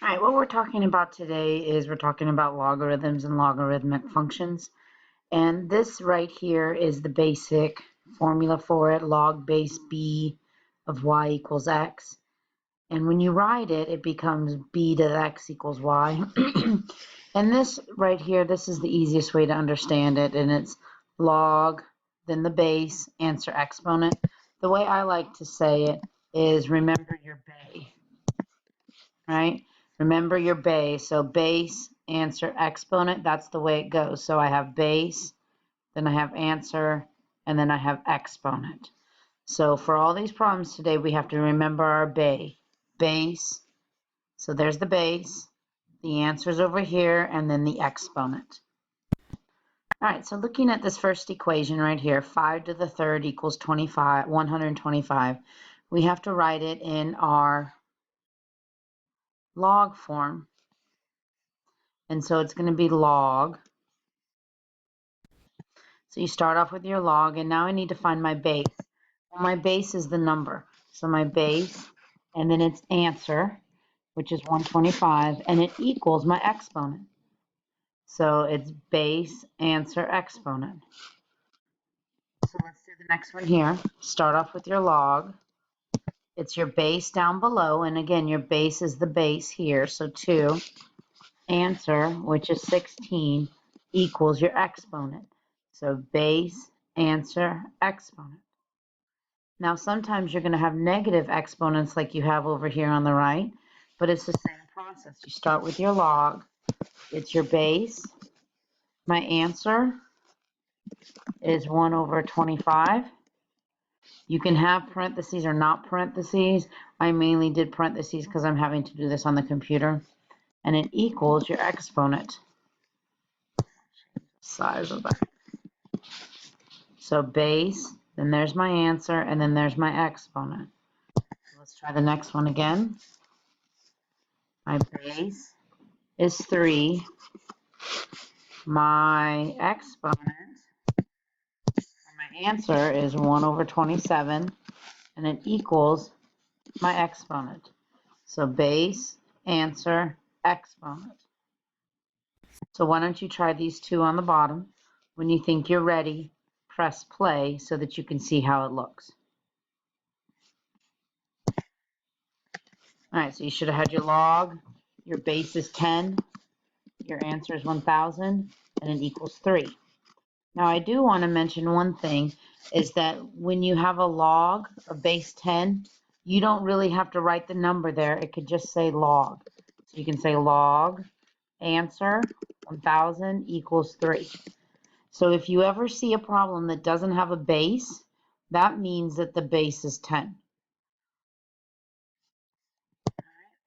All right, what we're talking about today is we're talking about logarithms and logarithmic functions. And this right here is the basic formula for it, log base b of y equals x. And when you write it, it becomes b to the x equals y. And this right here, this is the easiest way to understand it. And it's log, then the base, answer exponent. The way I like to say it is remember your bay. Right? Remember your base. So base, answer, exponent, that's the way it goes. So I have base, then I have answer, and then I have exponent. So for all these problems today, we have to remember our base. So there's the base, the answer's over here, and then the exponent. All right, so looking at this first equation right here, 5 to the third equals 125. We have to write it in our log form. And so it's going to be log. So you start off with your log, and now I need to find my base. Well, my base is the number. So my base, and then it's answer, which is 125, and it equals my exponent. So it's base, answer, exponent. So let's do the next one here. Start off with your log. It's your base down below, and again, your base is the base here. So 2, answer, which is 16, equals your exponent. So base, answer, exponent. Now sometimes you're going to have negative exponents like you have over here on the right, but it's the same process. You start with your log, it's your base. My answer is 1 over 25. You can have parentheses or not parentheses. I mainly did parentheses because I'm having to do this on the computer. And it equals your exponent. Size of that. So base, then there's my answer, and then there's my exponent. Let's try the next one again. My base is 3. My exponent, my answer is 1 over 27, and it equals my exponent. So base, answer, exponent. So why don't you try these two on the bottom? When you think you're ready, press play so that you can see how it looks. All right, so you should have had your log, your base is 10, your answer is 1,000, and it equals 3. Now I do want to mention one thing, is that when you have a log, a base 10, you don't really have to write the number there. It could just say log. So you can say log, answer, 1,000 equals 3. So if you ever see a problem that doesn't have a base, that means that the base is 10.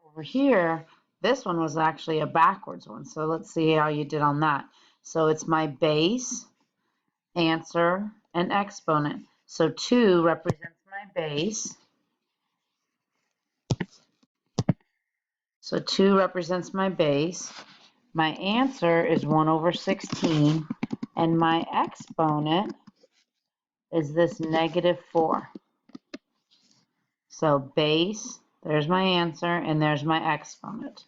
Over here, this one was actually a backwards one. So let's see how you did on that. So it's my base, answer, and exponent. So 2 represents my base. So 2 represents my base. My answer is 1 over 16. And my exponent is this negative 4. So base, there's my answer, and there's my exponent.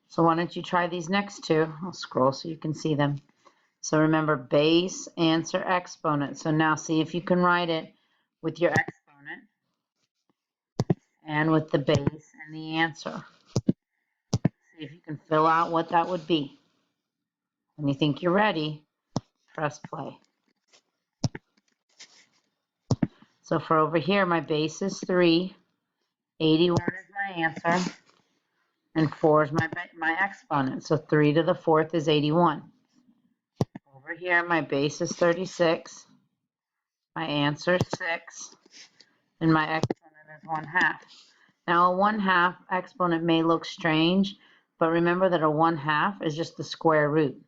So why don't you try these next two? I'll scroll so you can see them. So remember base, answer, exponent. So now see if you can write it with your exponent and with the base and the answer. See if you can fill out what that would be. When you think you're ready, press play. So for over here, my base is 3, 81 is my answer, and 4 is my exponent. So 3 to the 4th is 81. Over here, my base is 36, my answer is 6, and my exponent is 1/2. Now a 1/2 exponent may look strange, but remember that a 1/2 is just the square root.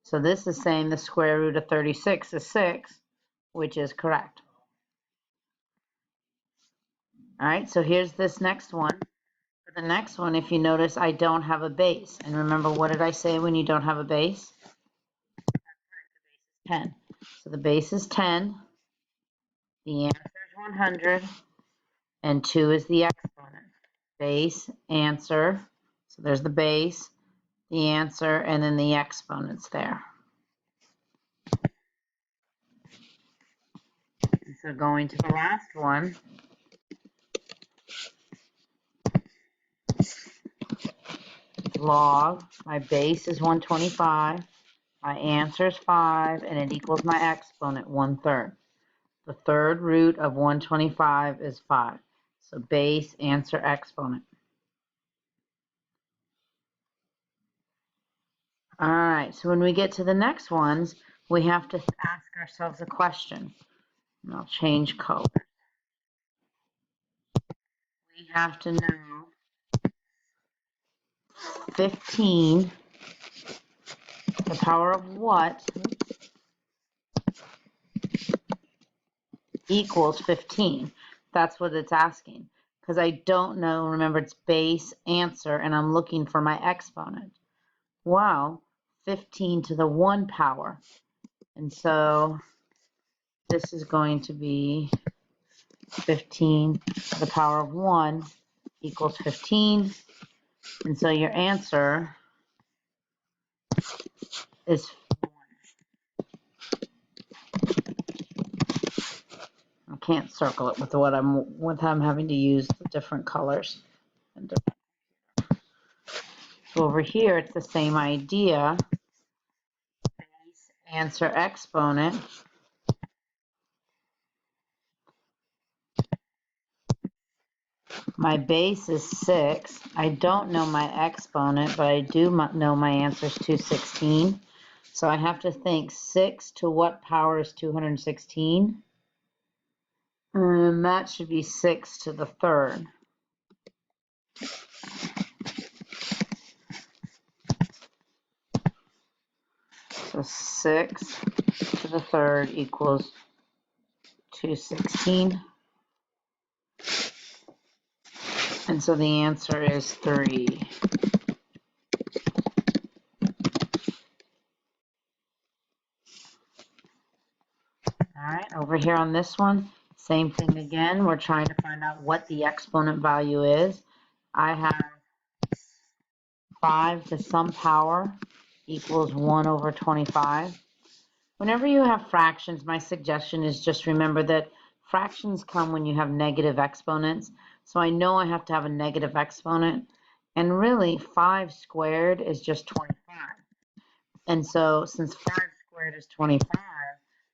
So this is saying the square root of 36 is 6, which is correct. All right, so here's this next one. For the next one, if you notice, I don't have a base. And remember, what did I say when you don't have a base? 10. So the base is 10, the answer is 100, and 2 is the exponent. Base, answer. So there's the base, the answer, and then the exponents there. So going to the last one, log, my base is 125, my answer is 5, and it equals my exponent 1/3. The third root of 125 is 5. So base, answer, exponent. All right, so when we get to the next ones, we have to ask ourselves a question. And I'll change color. We have to know 15 to the power of what equals 15. That's what it's asking. Because I don't know, remember it's base, answer, and I'm looking for my exponent. Well, 15 to the 1 power. And so this is going to be 15 to the power of 1 equals 15. And so your answer is 1. I can't circle it with what I'm having to use the different colors. So over here, it's the same idea. Base, answer, exponent. My base is 6. I don't know my exponent, but I do know my answer is 216. So I have to think 6 to what power is 216? And that should be 6 to the third. So 6 to the third equals 216. And so the answer is 3. All right, over here on this one, same thing again. We're trying to find out what the exponent value is. I have 5 to some power equals 1 over 25. Whenever you have fractions, my suggestion is just remember that fractions come when you have negative exponents. So I know I have to have a negative exponent. And really, 5 squared is just 25. And so since 5 squared is 25,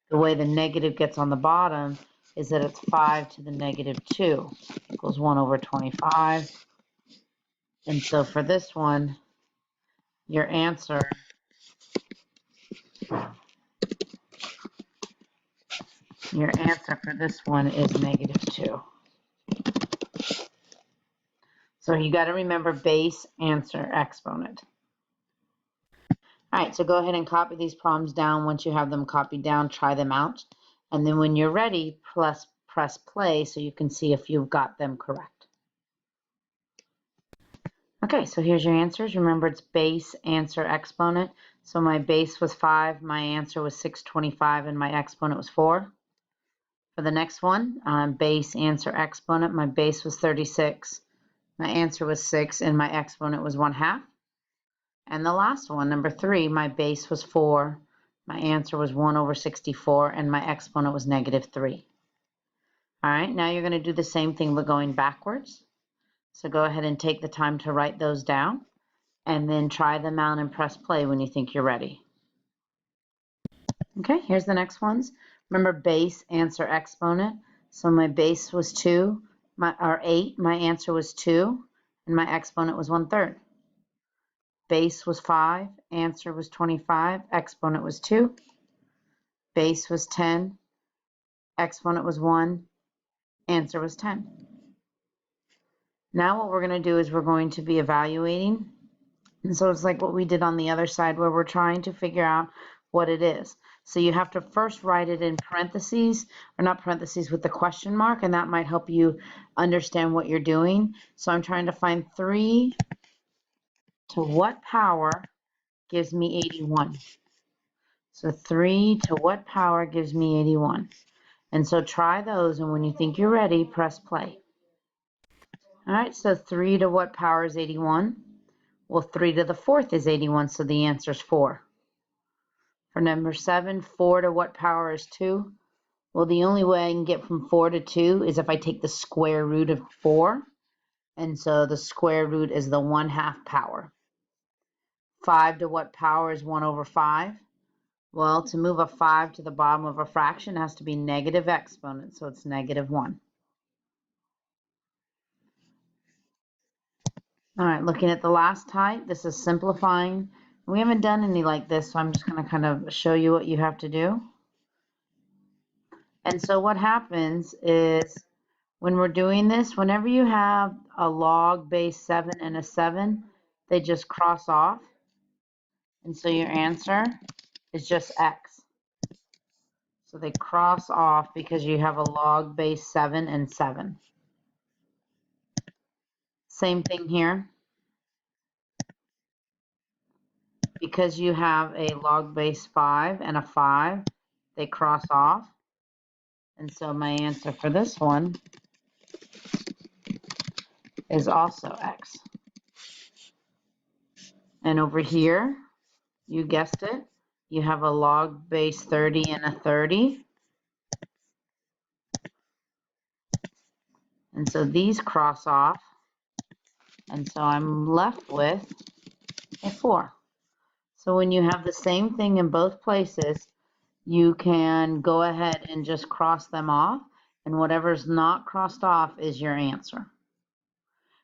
the way the negative gets on the bottom is that it's 5 to the negative 2 equals 1 over 25. And so for this one, your answer for this one is negative 2. So you got to remember base, answer, exponent. All right, so go ahead and copy these problems down. Once you have them copied down, try them out. And then when you're ready, press play so you can see if you've got them correct. Okay, so here's your answers. Remember, it's base, answer, exponent. So my base was 5, my answer was 625, and my exponent was 4. For the next one, base, answer, exponent, my base was 36, my answer was 6, and my exponent was 1/2. And the last one, number 3, my base was 4, my answer was 1 over 64, and my exponent was negative 3. All right, now you're going to do the same thing but going backwards. So go ahead and take the time to write those down, and then try them out and press play when you think you're ready. Okay, here's the next ones. Remember base, answer, exponent. So my base was 2, or 8, my answer was 2, and my exponent was 1/3. Base was 5, answer was 25, exponent was 2. Base was 10, exponent was 1, answer was 10. Now what we're going to do is we're going to be evaluating. And so it's like what we did on the other side where we're trying to figure out what it is. So you have to first write it in parentheses, or not parentheses, with the question mark, and that might help you understand what you're doing. So I'm trying to find 3 to what power gives me 81. So 3 to what power gives me 81. And so try those, and when you think you're ready, press play. All right, so 3 to what power is 81? Well, 3 to the 4th is 81, so the answer is 4. For number 7, 4 to what power is 2? Well, the only way I can get from 4 to 2 is if I take the square root of 4. And so the square root is the 1/2 power. 5 to what power is 1 over 5? Well, to move a 5 to the bottom of a fraction, it has to be negative exponent, so it's -1. All right, looking at the last type, this is simplifying. We haven't done any like this, so I'm just going to kind of show you what you have to do. And so what happens is when we're doing this, whenever you have a log base 7 and a 7, they just cross off. And so your answer is just x. So they cross off because you have a log base 7 and 7. Same thing here. Because you have a log base 5 and a 5, they cross off. And so my answer for this one is also x. And over here, you guessed it, you have a log base 30 and a 30. And so these cross off. And so I'm left with a 4. So when you have the same thing in both places, you can go ahead and just cross them off. And whatever's not crossed off is your answer.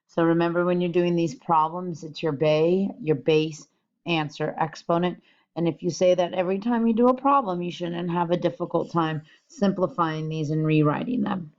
So remember, when you're doing these problems, it's your base, answer, exponent. And if you say that every time you do a problem, you shouldn't have a difficult time simplifying these and rewriting them.